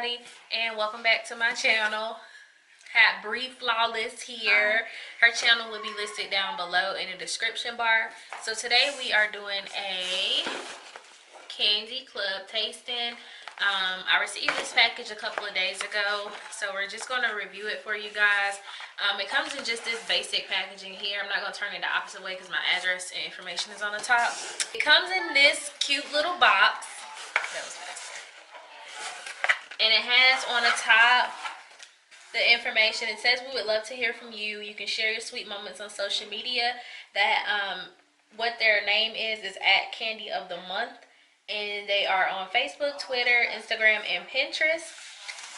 everybody, and welcome back to my channel. Had Bri Flawless here. Her channel will be listed down below in the description bar. So today we are doing a candy club tasting. I received this package a couple of days ago, so we're just going to review it for you guys. It comes in just this basic packaging here. I'm not going to turn it the opposite way because my address and information is on the top. It comes in this cute little box. That was fast. And it has on the top the information. It says we would love to hear from you. You can share your sweet moments on social media. That what their name is at Candy of the Month, and they are on Facebook, Twitter, Instagram, and Pinterest.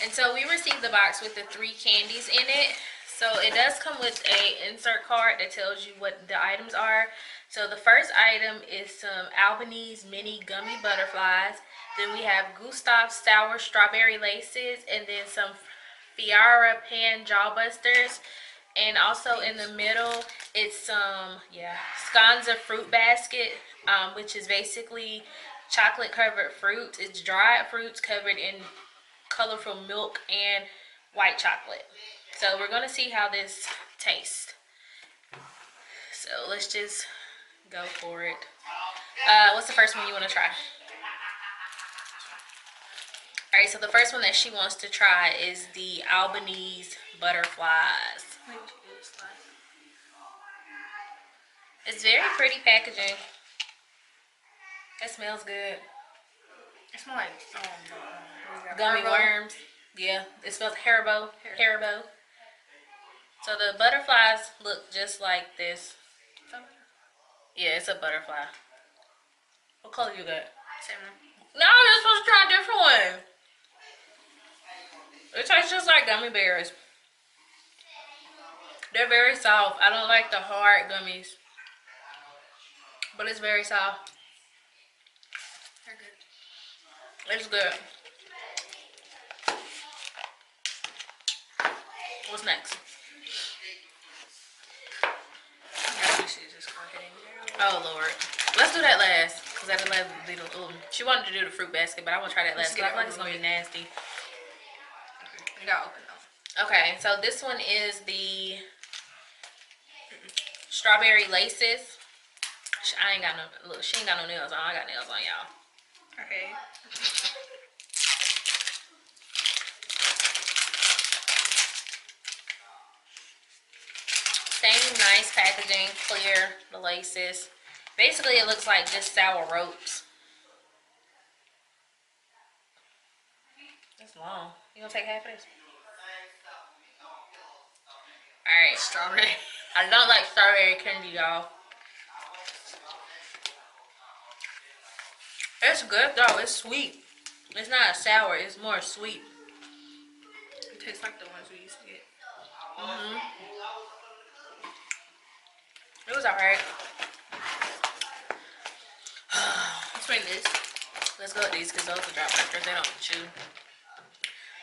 And so we received the box with the 3 candies in it. So it does come with a insert card that tells you what the items are. So the first item is some Albanese mini gummy butterflies. Then we have Gustav sour strawberry laces, and then some Fiara pan jawbusters. And also in the middle, it's some Sconza fruit basket, which is basically chocolate covered fruit. It's dried fruits covered in colorful milk and white chocolate. So we're gonna see how this tastes. So let's just go for it. What's the first one you want to try? Alright, so the first one that she wants to try is the Albanese butterflies. It's very pretty packaging. It smells good. It smells like gummy worms. Yeah, it smells Haribo. So the butterflies look just like this. Yeah, it's a butterfly. What color you got? Same one. No, you're supposed to try a different one. It tastes just like gummy bears. They're very soft. I don't like the hard gummies, but it's very soft. They're good. It's good. What's next? Oh Lord, let's do that last, because that last little. She wanted to do the fruit basket, but I want to try that last. I feel like it's gonna be nasty. You gotta open them. Okay, so this one is the strawberry laces. I ain't got no look. She ain't got no nails on. I got nails on, y'all. Okay. Same nice packaging, clear, the laces. Basically, it looks like just sour ropes. It's long. You gonna take half of this? Alright. Strawberry. I don't like strawberry candy, y'all. It's good though. It's sweet. It's not sour. It's more sweet. It tastes like the ones we used to get. It was alright. Between this. Let's go with these because those are drop after they don't chew.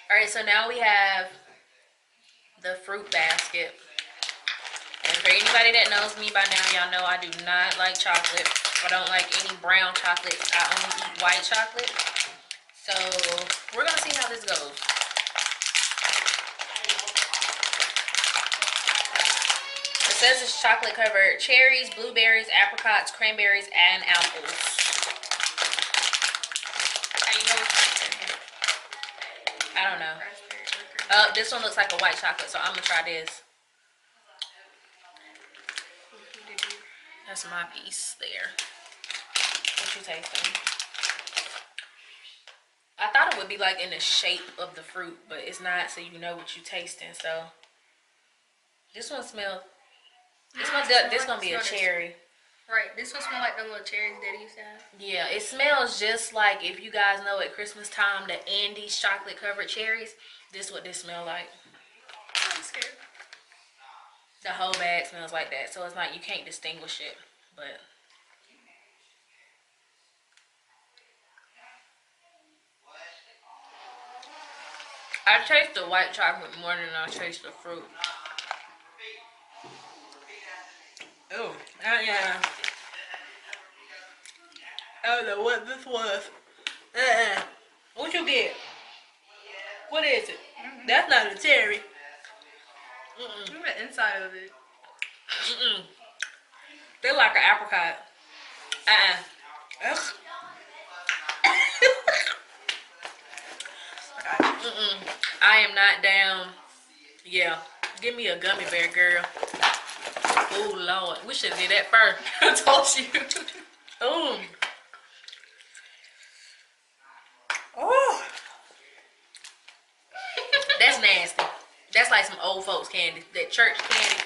Alright, so now we have the fruit basket. And for anybody that knows me by now, y'all know I do not like chocolate. I don't like any brown chocolate. I only eat white chocolate. So we're gonna see how this goes. It says it's chocolate covered cherries, blueberries, apricots, cranberries, and apples. How you know what's I don't know. This one looks like a white chocolate, so I'm gonna try this. That's my piece there. What you tasting? I thought it would be like in the shape of the fruit, but it's not, so you know what you're tasting. So this one smells. This one, this gonna be a cherry. Right, this one smells like them little cherries Daddy used to have. Yeah, it smells just like, if you guys know at Christmas time, the Andes chocolate covered cherries. This is what this smells like. I'm scared. The whole bag smells like that, so it's like you can't distinguish it, but I taste the white chocolate more than I taste the fruit. Oh, yeah. I don't know what this was. What you get? What is it? That's not a cherry. Look at the inside of it. They're like an apricot. Ugh. I am not down. Yeah. Give me a gummy bear, girl. Oh, Lord. We should have did that first. I told you. Ooh. Oh. That's nasty. That's like some old folks candy. That church candy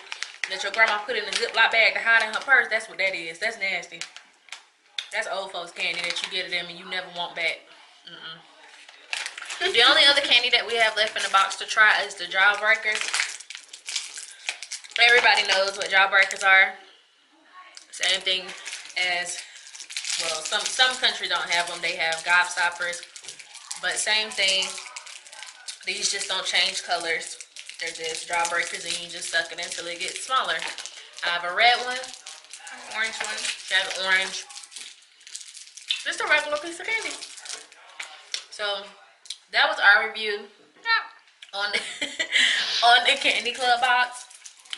that your grandma put in a Ziploc bag to hide in her purse. That's what that is. That's nasty. That's old folks candy that you get them and you never want back. The only other candy that we have left in the box to try is the Jawbreakers. Everybody knows what Jawbreakers are. Same thing as, well, some countries don't have them. They have Gobstoppers. But same thing. These just don't change colors. They're just Jawbreakers and you just suck it until it gets smaller. I have a red one. Orange one. I have orange. Just a regular piece of candy. So that was our review on the, on the Candy Club box.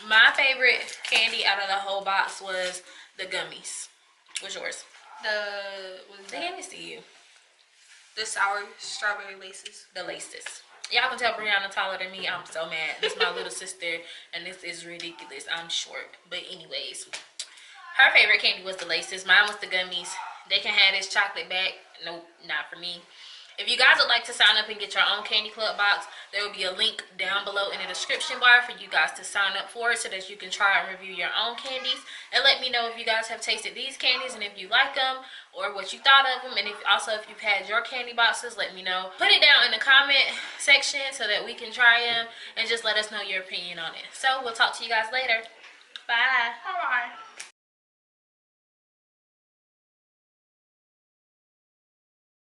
My favorite candy out of the whole box was the gummies. What's yours? The Let me see you. The sour strawberry laces. The laces. Y'all can tell Brianna taller than me. I'm so mad. This is my little sister, and this is ridiculous. I'm short. But anyways, her favorite candy was the laces. Mine was the gummies. They can have this chocolate back. Nope, not for me. If you guys would like to sign up and get your own Candy Club box, there will be a link down below in the description bar for you guys to sign up for it so that you can try and review your own candies. And let me know if you guys have tasted these candies and if you like them or what you thought of them. And if you've had your candy boxes, let me know. Put it down in the comment section so that we can try them and just let us know your opinion on it. So we'll talk to you guys later. Bye.